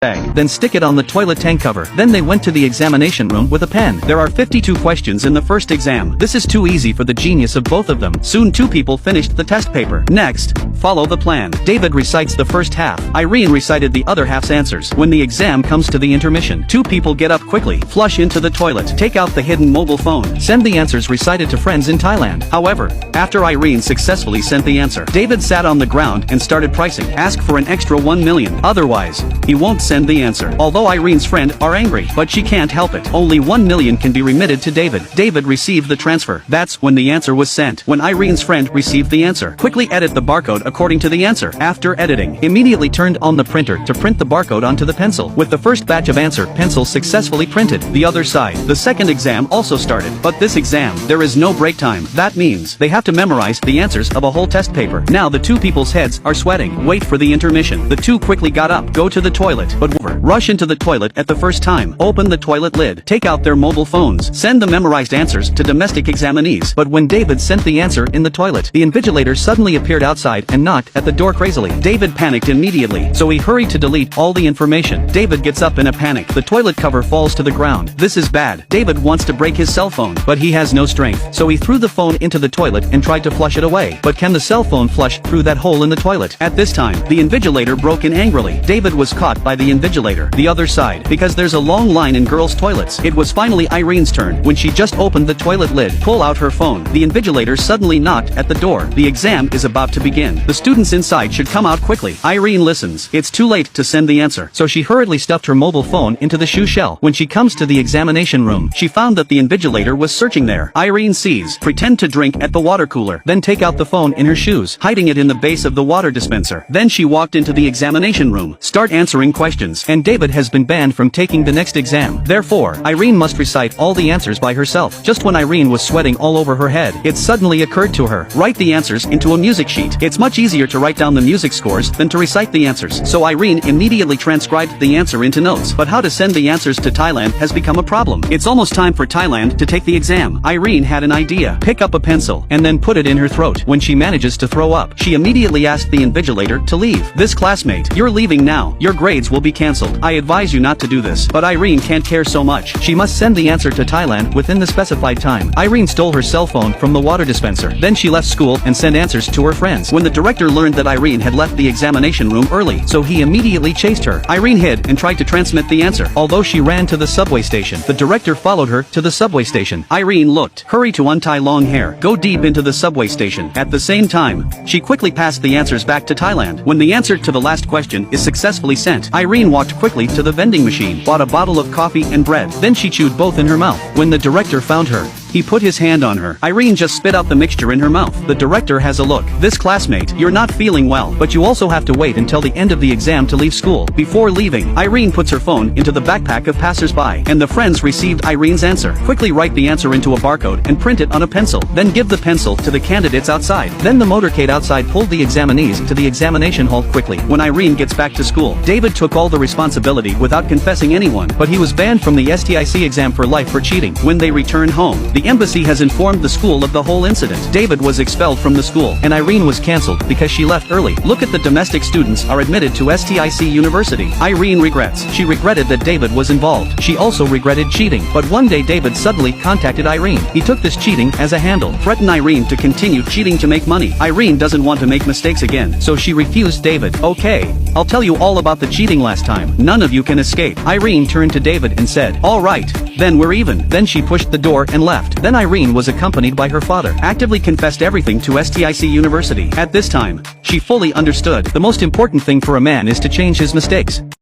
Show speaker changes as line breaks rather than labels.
bag, then stick it on the toilet tank cover. Then they went to the examination room with a pen. There are 52 questions in the first exam. This is too easy for the genius of both of them. Soon 2 people finished the test paper. Next, follow the plan. David recites the first half. Irene recited the other half's answers. When the exam comes to the intermission, 2 people get up quickly, flush into the toilet, take out the hidden mobile phone, send the answers recited to friends in Thailand. However, after Irene successfully sent the answer, David sat on the ground and started pricing. Ask for an extra 1 million. Otherwise, he won't send the answer. Although Irene's friend are angry, but she can't help it. Only 1 million can be remitted to David. David received the transfer. That's when the answer was sent. When Irene's friend received the answer, quickly edit the barcode according to the answer. After editing, immediately turned on the printer to print the barcode onto the pencil. With the first batch of answer pencils successfully printed, the other side, the second exam also started. But this exam, there is no break time. That means they have to memorize the answers of a whole test paper. Now the 2 people's heads are sweating. Wait for the intermission. The 2 quickly got up, go to the toilet, but rush into the toilet at the first time. Open the toilet lid, take out their mobile phones, send the memorized answers to domestic examinees. But when David sent the answer in the toilet, the invigilator suddenly appeared outside and knocked at the door crazily. David panicked immediately, so he hurried to delete all the information. David gets up in a panic. The toilet cover falls to the ground. This is bad. David wants to break his cell phone, but he has no strength, so he threw the phone into the toilet and tried to flush it away. But can the cell phone flush through that hole in the toilet? At this time, the invigilator broke in angrily. David was caught by the invigilator, the other side, because there's a long line in girls' toilets. It was finally Irene's turn. When she just opened the toilet lid, pull out her phone, the invigilator suddenly knocked at the door. The exam is about to begin. The students inside should come out quickly. Irene listens. It's too late to send the answer, so she hurriedly stuffed her mobile phone into the shoe shell. When she comes to the examination room, she found that the invigilator was searching there. Irene sees, pretend to drink at the water cooler, then take out the phone in her shoes, hiding it in the base of the water dispenser. Then she walked into the examination room, start answering questions, and David has been banned from taking the next exam. Therefore, Irene must recite all the answers by herself. Just when Irene was sweating all over her head, it suddenly occurred to her, write the answers into a music sheet. It's much easier to write down the music scores than to recite the answers. So Irene immediately transcribed the answer into notes. But how to send the answers to Thailand has become a problem. It's almost time for Thailand to take the exam. Irene had an idea. Pick up a pencil, and then put it in her throat. When she manages to throw up, she immediately asked the invigilator to leave. This classmate, you're leaving now. Your grades will be cancelled. I advise you not to do this. But Irene can't care so much. She must send the answer to Thailand within the specified time. Irene stole her cell phone from the water dispenser. Then she left school and sent answers to her friends. When the director learned that Irene had left the examination room early, so he immediately chased her. Irene hid and tried to transmit the answer. Although she ran to the subway station, the director followed her to the subway station. Irene looked. Hurry to untie long hair. Go deep into the subway station. At the same time, she quickly passed the answers back to Thailand. When the answer to the last question is successfully sent, Irene walked quickly to the vending machine, bought a bottle of coffee and bread. Then she chewed both in her mouth. When the director found her, he put his hand on her. Irene just spit out the mixture in her mouth. The director has a look. This classmate, you're not feeling well, but you also have to wait until the end of the exam to leave school. Before leaving, Irene puts her phone into the backpack of passers-by, and the friends received Irene's answer. Quickly write the answer into a barcode and print it on a pencil. Then give the pencil to the candidates outside. Then the motorcade outside pulled the examinees to the examination hall quickly. When Irene gets back to school, David took all the responsibility without confessing anyone, but he was banned from the STIC exam for life for cheating. When they return home, the embassy has informed the school of the whole incident. David was expelled from the school, and Irene was cancelled because she left early. Look at the domestic students are admitted to STIC University. Irene regrets. She regretted that David was involved. She also regretted cheating. But one day David suddenly contacted Irene. He took this cheating as a handle, threatened Irene to continue cheating to make money. Irene doesn't want to make mistakes again, so she refused David. Okay, I'll tell you all about the cheating last time. None of you can escape. Irene turned to David and said, all right, then we're even. Then she pushed the door and left. Then Irene was accompanied by her father, actively confessed everything to STIC University. At this time, she fully understood. The most important thing for a man is to change his mistakes.